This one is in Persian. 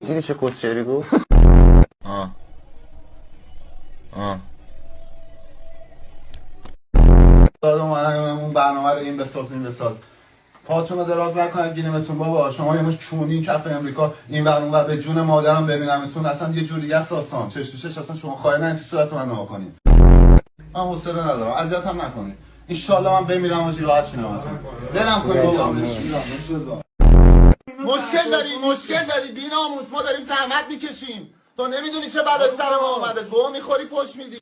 دیدی چه کسچری گفت؟ اون برنامه رو این بساز پاتون رو دراز نکنید گیرمتون بابا. شما یه مش چونی کف امریکا این برنامه و به جون مادرم ببینمتون اصلا یه جوری دیگه است داستان. چش تو چش اصلا شما خواهی نه تو صورت من نگاه کنید. من حوصله ندارم اذیتم نکنید. ان شاءالله من بمیرم و راحت شینم. دلم کنید بابا. مشکل داری بی‌ناموس. ما داریم زحمت میکشیم. تو نمیدونی چه بلایی سر ما اومده. گو میخوری فوش میدی.